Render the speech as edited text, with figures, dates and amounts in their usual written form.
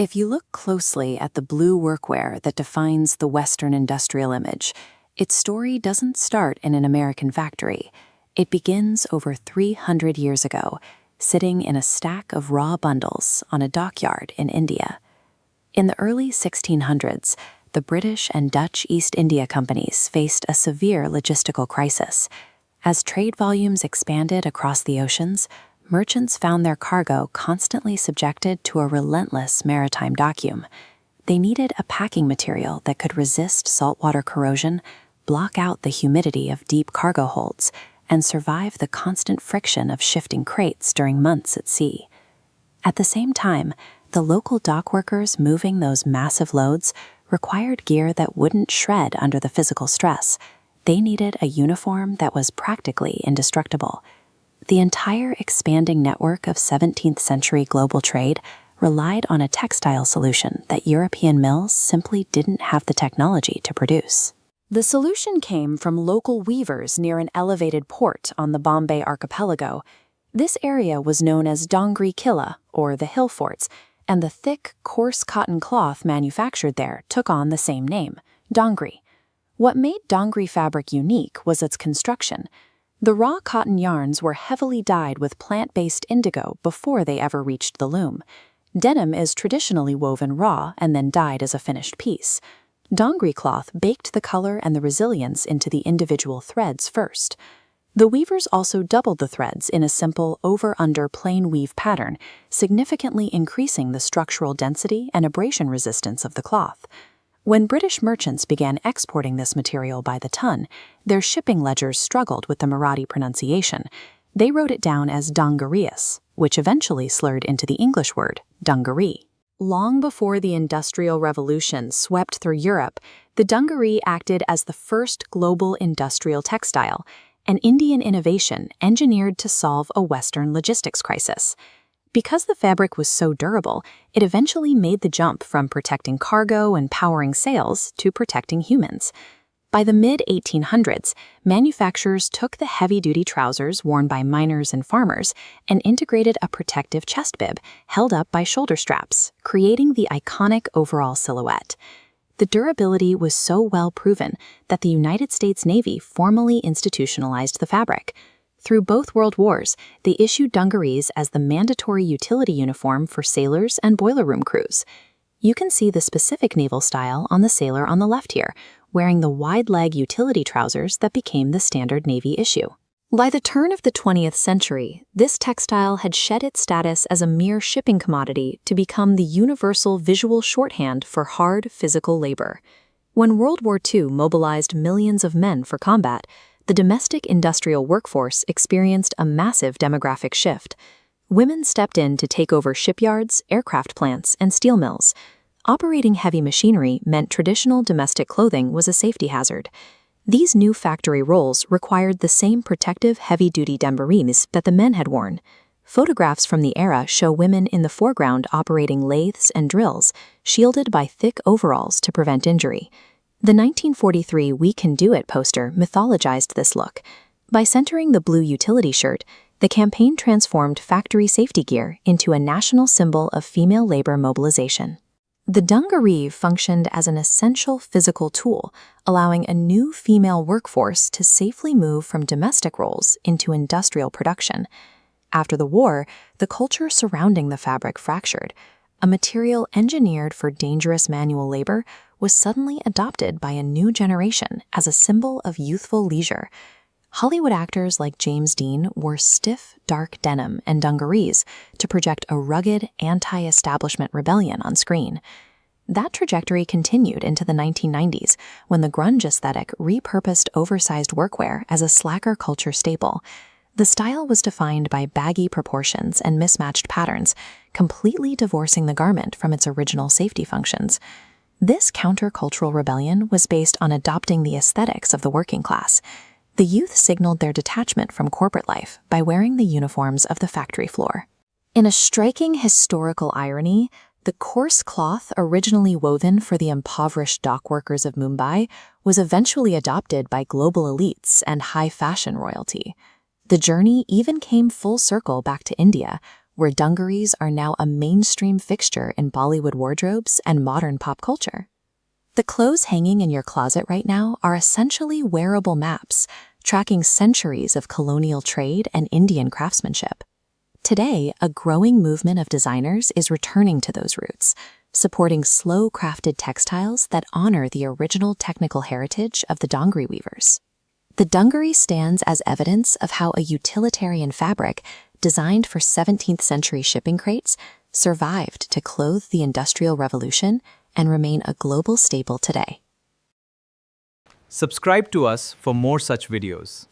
If you look closely at the blue workwear that defines the Western industrial image, its story doesn't start in an American factory. It begins over 300 years ago, sitting in a stack of raw bundles on a dockyard in India. In the early 1600s, the British and Dutch East India Companies faced a severe logistical crisis. As trade volumes expanded across the oceans, merchants found their cargo constantly subjected to a relentless maritime vacuum. They needed a packing material that could resist saltwater corrosion, block out the humidity of deep cargo holds, and survive the constant friction of shifting crates during months at sea. At the same time, the local dock workers moving those massive loads required gear that wouldn't shred under the physical stress. They needed a uniform that was practically indestructible. The entire expanding network of 17th century global trade relied on a textile solution that European mills simply didn't have the technology to produce. The solution came from local weavers near an elevated port on the Bombay archipelago. This area was known as Dongri Killa, or the Hill Forts, and the thick, coarse cotton cloth manufactured there took on the same name, Dongri. What made Dongri fabric unique was its construction. The raw cotton yarns were heavily dyed with plant-based indigo before they ever reached the loom. Denim is traditionally woven raw and then dyed as a finished piece. Dongri cloth baked the color and the resilience into the individual threads first. The weavers also doubled the threads in a simple over-under plain weave pattern, significantly increasing the structural density and abrasion resistance of the cloth. When British merchants began exporting this material by the ton, their shipping ledgers struggled with the Marathi pronunciation. They wrote it down as Dungarees, which eventually slurred into the English word Dungaree. Long before the Industrial Revolution swept through Europe, the Dungaree acted as the first global industrial textile, an Indian innovation engineered to solve a Western logistics crisis. Because the fabric was so durable, it eventually made the jump from protecting cargo and powering sails to protecting humans. By the mid-1800s, manufacturers took the heavy-duty trousers worn by miners and farmers and integrated a protective chest bib held up by shoulder straps, creating the iconic overall silhouette. The durability was so well proven that the United States Navy formally institutionalized the fabric. Through both World Wars, they issued dungarees as the mandatory utility uniform for sailors and boiler room crews. You can see the specific naval style on the sailor on the left here, wearing the wide-leg utility trousers that became the standard Navy issue. By the turn of the 20th century, this textile had shed its status as a mere shipping commodity to become the universal visual shorthand for hard physical labor. When World War II mobilized millions of men for combat, the domestic industrial workforce experienced a massive demographic shift. Women stepped in to take over shipyards, aircraft plants, and steel mills. Operating heavy machinery meant traditional domestic clothing was a safety hazard. These new factory roles required the same protective heavy-duty dungarees that the men had worn. Photographs from the era show women in the foreground operating lathes and drills, shielded by thick overalls to prevent injury. The 1943 We Can Do It poster mythologized this look. By centering the blue utility shirt, the campaign transformed factory safety gear into a national symbol of female labor mobilization. The dungaree functioned as an essential physical tool, allowing a new female workforce to safely move from domestic roles into industrial production. After the war, the culture surrounding the fabric fractured. A material engineered for dangerous manual labor was suddenly adopted by a new generation as a symbol of youthful leisure. Hollywood actors like James Dean wore stiff, dark denim and dungarees to project a rugged, anti-establishment rebellion on screen. That trajectory continued into the 1990s when the grunge aesthetic repurposed oversized workwear as a slacker culture staple. The style was defined by baggy proportions and mismatched patterns, completely divorcing the garment from its original safety functions. This countercultural rebellion was based on adopting the aesthetics of the working class. The youth signaled their detachment from corporate life by wearing the uniforms of the factory floor. In a striking historical irony, the coarse cloth originally woven for the impoverished dock workers of Mumbai was eventually adopted by global elites and high fashion royalty. The journey even came full circle back to India, where dungarees are now a mainstream fixture in Bollywood wardrobes and modern pop culture. The clothes hanging in your closet right now are essentially wearable maps, tracking centuries of colonial trade and Indian craftsmanship. Today, a growing movement of designers is returning to those roots, supporting slow-crafted textiles that honor the original technical heritage of the Dongri weavers. The Dungaree stands as evidence of how a utilitarian fabric, designed for 17th century shipping crates, survived to clothe the Industrial Revolution and remain a global staple today. Subscribe to us for more such videos.